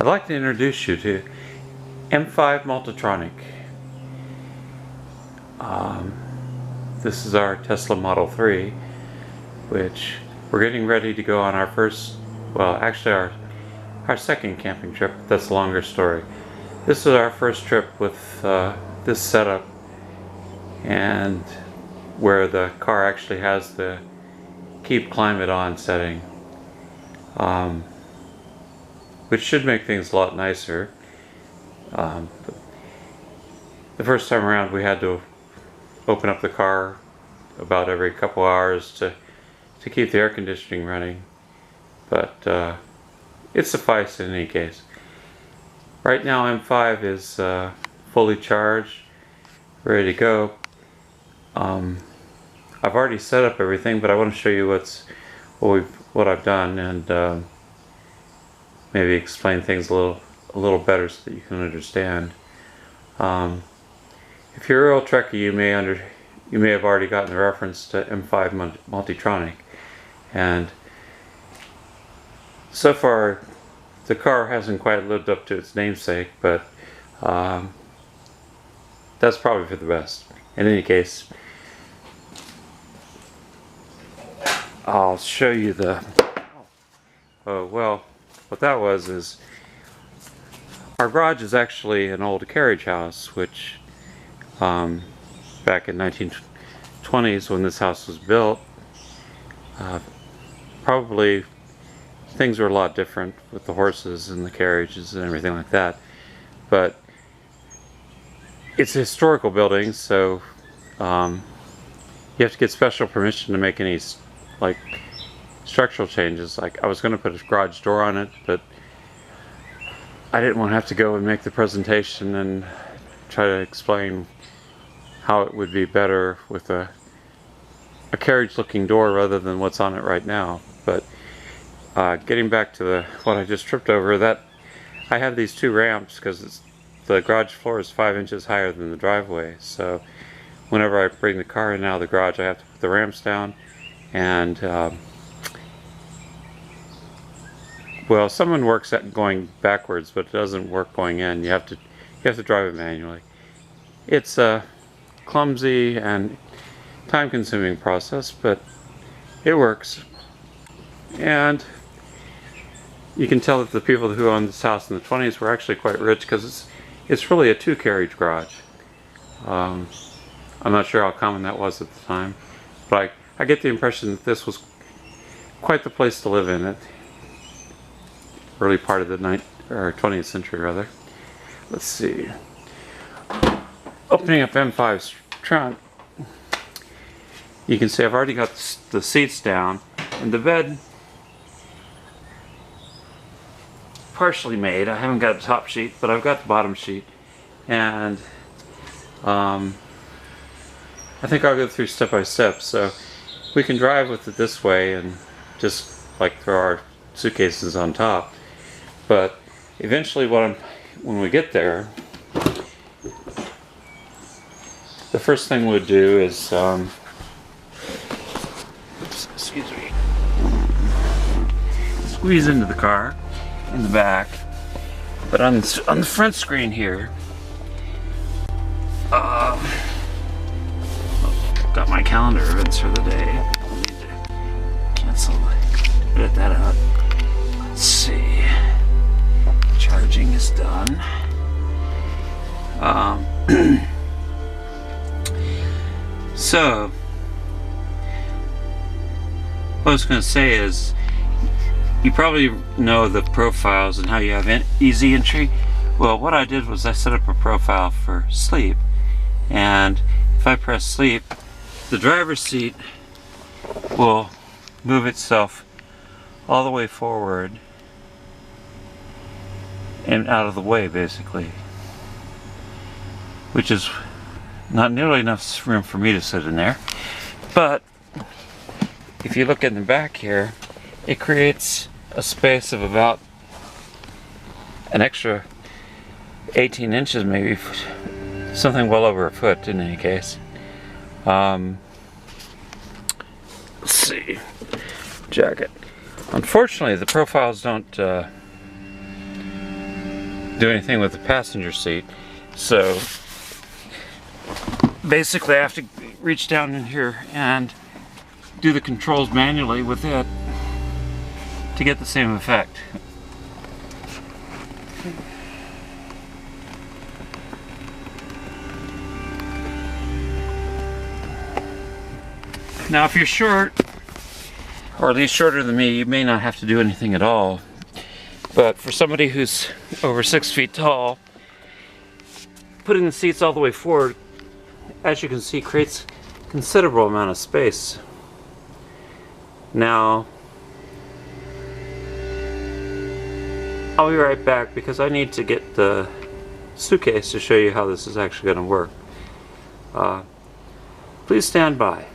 I'd like to introduce you to M5 Multitronic. This is our Tesla Model 3, which we're getting ready to go on our first, well, actually our second camping trip. That's a longer story. This is our first trip with this setup, and where the car actually has the keep climate on setting, which should make things a lot nicer. The first time around we had to open up the car about every couple hours to keep the air conditioning running, but it sufficed in any case. Right now M5 is fully charged, ready to go. I've already set up everything, but I want to show you what I've done, and maybe explain things a little better so that you can understand. If you're a real Trekkie, you may have already gotten the reference to M5 Multitronic, and so far the car hasn't quite lived up to its namesake, but that's probably for the best. In any case, I'll show you the well, what that was is our garage is actually an old carriage house, which back in 1920s when this house was built, probably things were a lot different with the horses and the carriages and everything like that, but it's a historical building, so you have to get special permission to make any like structural changes. Like, I was going to put a garage door on it, but I didn't want to have to go and make the presentation and try to explain how it would be better with a carriage looking door rather than what's on it right now. But getting back to what I just tripped over, that I have these two ramps because the garage floor is 5 inches higher than the driveway, so whenever I bring the car in and out of the garage I have to put the ramps down, and well, someone works at going backwards, but it doesn't work going in. You have to drive it manually. It's a clumsy and time-consuming process, but it works. And you can tell that the people who owned this house in the 20s were actually quite rich, because it's really a two-carriage garage. I'm not sure how common that was at the time, but I get the impression that this was quite the place to live in it. Early part of the 20th century, rather. Let's see. Opening up M5's trunk, you can see I've already got the seats down, and the bed partially made. I haven't got the top sheet, but I've got the bottom sheet, and I think I'll go through step by step. So we can drive with it this way and just like throw our suitcases on top. But eventually when we get there, the first thing we'll do is excuse me, squeeze into the car in the back. But on the front screen here, got my calendar events for the day. I need to cancel, edit that out. Let's see. Charging is done. So what I was going to say is, you probably know the profiles and how you have easy entry. Well, what I did was I set up a profile for sleep, and if I press sleep, the driver's seat will move itself all the way forward and out of the way, basically, which is not nearly enough room for me to sit in there. But if you look in the back here, it creates a space of about an extra 18 inches, maybe something well over a foot in any case. Let's see, jacket. Unfortunately, the profiles don't do anything with the passenger seat. So basically I have to reach down in here and do the controls manually with it to get the same effect. Now if you're short, or at least shorter than me, you may not have to do anything at all. But for somebody who's over 6 feet tall, putting the seats all the way forward, as you can see, creates a considerable amount of space. Now, I'll be right back because I need to get the suitcase to show you how this is actually going to work. Please stand by.